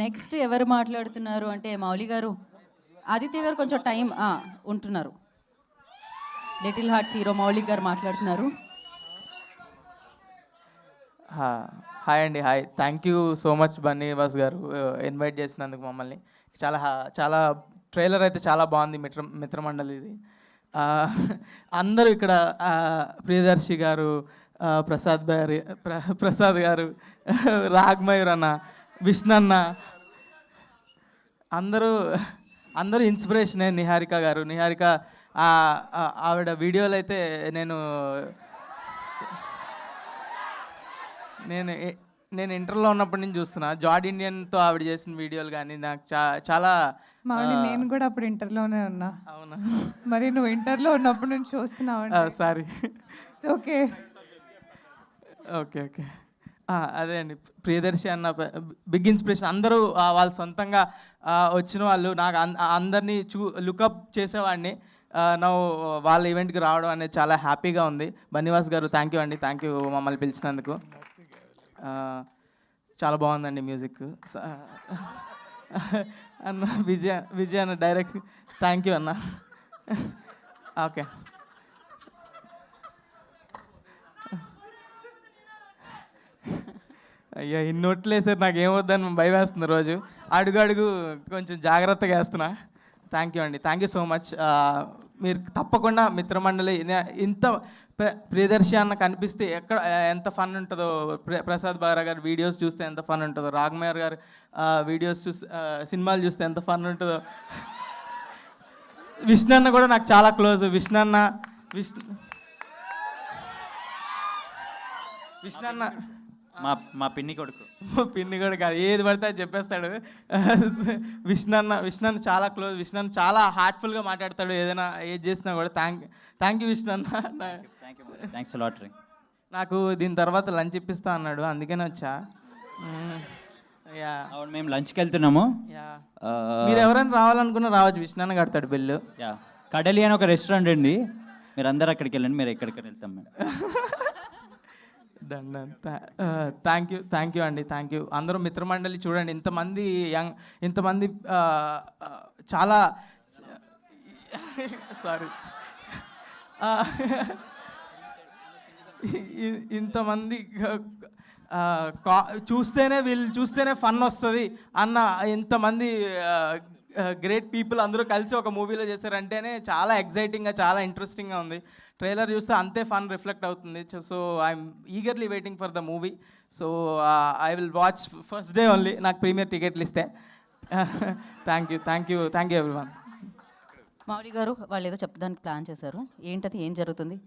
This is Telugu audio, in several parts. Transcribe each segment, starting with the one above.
నెక్స్ట్ ఎవరు మాట్లాడుతున్నారు అంటే మౌలి గారు, ఆదిత్య గారు కొంచెం టైం ఉంటున్నారు. లిటిల్ హార్ట్స్ హీరో మౌలి గారు మాట్లాడుతున్నారు. హాయ్ అండి, hi. Thank you so much Bunny Vas గారు ఇన్వైట్ చేసినందుకు మమ్మల్ని. చాలా చాలా ట్రైలర్ అయితే చాలా బాగుంది. మిత్రమండలిది. అందరూ ఇక్కడ ప్రియదర్శి గారు, ప్రసాద్ గారు, రాగ్మయూర్ అన్న, విష్ణన్న, అందరూ ఇన్స్పిరేషనే. నిహారిక గారు, ఆవిడ వీడియోలు అయితే నేను ఇంటర్లో ఉన్నప్పటి నుంచి చూస్తున్నా. జార్డ్ ఇండియన్తో ఆవిడ చేసిన వీడియోలు కానీ నాకు చాలా నేను కూడా అప్పుడు ఇంటర్లోనే ఉన్నా. అవునా? మరి నువ్వు ఇంటర్లో ఉన్నప్పటి నుంచి చూస్తున్నావు? సారీ. ఓకే ఓకే ఓకే అదే అండి, ప్రియదర్శి అన్న బిగ్ ఇన్స్పిరేషన్. అందరూ వాళ్ళు సొంతంగా వచ్చిన వాళ్ళు. నాకు అందరినీ లుకప్ చేసేవాడిని. నా వాళ్ళ ఈవెంట్కి రావడం అనేది చాలా హ్యాపీగా ఉంది. బన్నీవాస్ గారు థ్యాంక్ యూ అండి, థ్యాంక్ యూ మమ్మల్ని పిలిచినందుకు. చాలా బాగుందండి మ్యూజిక్. అన్న విజయ్ అన్న డైరెక్ట్ థ్యాంక్ యూ అన్న. ఓకే, అయ్యా ఇన్ని నోట్లు వేసారు, నాకు ఏమొద్దని భయం వేస్తుంది రోజు. అడుగు కొంచెం జాగ్రత్తగా వేస్తున్నా. థ్యాంక్ యూ అండి, థ్యాంక్ యూ సో మచ్. మీరు తప్పకుండా మిత్రమండలి ఇంత ప్రియదర్శి అన్న కనిపిస్తే ఎంత ఫన్ ఉంటుందో, ప్రసాద్ బారా గారి వీడియోస్ చూస్తే ఎంత ఫన్ ఉంటుందో, రాగ్మయూర్ గారు వీడియోస్ సినిమాలు చూస్తే ఎంత ఫన్ ఉంటుందో. విష్ణన్న కూడా నాకు చాలా క్లోజ్. విష్ణన్న మా పిన్ని కొడుకు కాదు, ఏది పడితే అది చెప్పేస్తాడు. విష్ణన్న చాలా క్లోజ్. విష్ణన్న చాలా హార్ట్ఫుల్గా మాట్లాడతాడు. ఏదైనా ఏది చేసినా కూడా థ్యాంక్ యూ విష్ణన్న. Thanks lot. నాకు దీని తర్వాత లంచ్ ఇప్పిస్తా అన్నాడు, అందుకనే వచ్చా. అవును, మేము లంచ్కి వెళ్తున్నాము. మీరు ఎవరైనా రావాలనుకున్నా రావచ్చు, విష్ణన్న కడతాడు బిల్లు. కడలి అని ఒక రెస్టారెంట్ అండి, మీరు అందరు అక్కడికి వెళ్ళండి, మీరు ఎక్కడికి వెళ్తాం మేము. థ్యాంక్ యూ అండి, థ్యాంక్ యూ. అందరూ మిత్రమండలి చూడండి, ఇంతమంది చాలా సారీ ఇంతమంది చూస్తేనే ఫన్ వస్తుంది అన్న ఇంతమంది గ్రేట్ పీపుల్ అందరూ కలిసి ఒక మూవీలో చేశారంటేనే చాలా ఎగ్జైటింగ్గా, చాలా ఇంట్రెస్టింగ్గా ఉంది. ట్రైలర్ చూస్తే అంతే ఫన్ రిఫ్లెక్ట్ అవుతుంది. So I'm eagerly waiting for the movie. So I will watch first day only, నాకు ప్రీమియర్ టికెట్లు ఇస్తే. Thank you everyone. మౌలి గారు వాళ్ళు ఏదో చెప్పడానికి ప్లాన్ చేశారు, ఏంటది, ఏం జరుగుతుంది?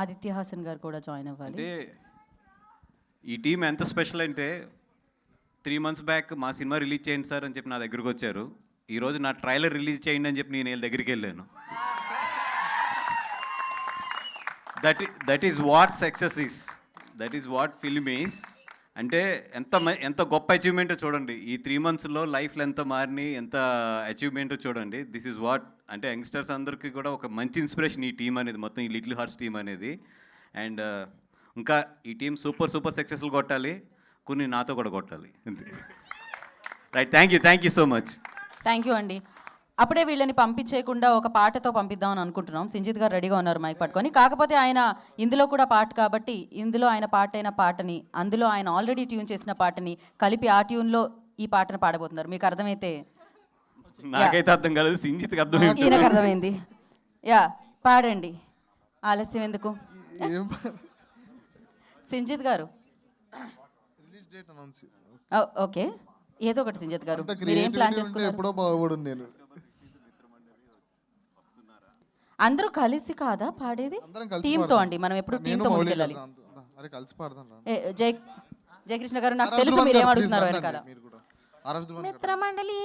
ఆదిత్య హాసన్ గారు కూడా జాయిన్ అవ్వాలి. అంటే ఈ టీం ఎంత స్పెషల్ అంటే 3 months బ్యాక్ మా సినిమా రిలీజ్ చేయండి సార్ అని చెప్పి నా దగ్గరికి వచ్చారు. ఈరోజు నా ట్రైలర్ రిలీజ్ చేయండి అని చెప్పి నేను వీళ్ళ దగ్గరికి వెళ్ళాను. That is what success is, that is what film is. అంటే ఎంత గొప్ప అచీవ్మెంట్ చూడండి. ఈ 3 monthsలో లైఫ్లో ఎంత మారిని, ఎంత అచీవ్మెంట్ చూడండి. దిస్ ఈజ్ వాట్ అంటే యంగ్స్టర్స్ అందరికీ కూడా ఒక మంచి ఇన్స్పిరేషన్ ఈ టీం అనేది, మొత్తం ఈ లిటిల్ హార్ట్స్ టీం అనేది. అండ్ ఇంకా ఈ టీం సూపర్ సక్సెస్ఫుల్ కొట్టాలి, కొన్ని నాతో కూడా కొట్టాలి. Right, thank you so much. Thank you అండి. అప్పుడే వీళ్ళని పంపించేయకుండా ఒక పాటతో పంపిద్దామని అనుకుంటున్నాం. సింజిత్ గారు రెడీగా ఉన్నారు మైక్ పట్టుకొని. కాకపోతే ఆయన ఇందులో కూడా పాట కాబట్టి ఇందులో ఆయన పాటైన పాటని, అందులో ఆయన ఆల్రెడీ ట్యూన్ చేసిన పాటని కలిపి ఆ ట్యూన్లో ఈ పాటను పాడబోతున్నారు. మీకు అర్థమైతే? నాకైతే అర్థం కాలేదు, సింజిత్కి అర్థమైంది. ఈయనకు అర్థమైంది. పాడండి, ఆలస్యం ఎందుకు. సింజిత్ గారు ఓకే, ఏదో ఒకటి. సింజిత్ గారు మీరు ఏం ప్లాన్ చేసుకున్నారు? అందరూ కలిసి కాదా పాడేది? టీంతో అండి, మనం ఎప్పుడు టీంతో ముందుకెళ్ళాలి. జయకృష్ణ గారు నాకు తెలుసు మీరు ఏం అడుగుతున్నారు వెనకాల. మిత్రమండలి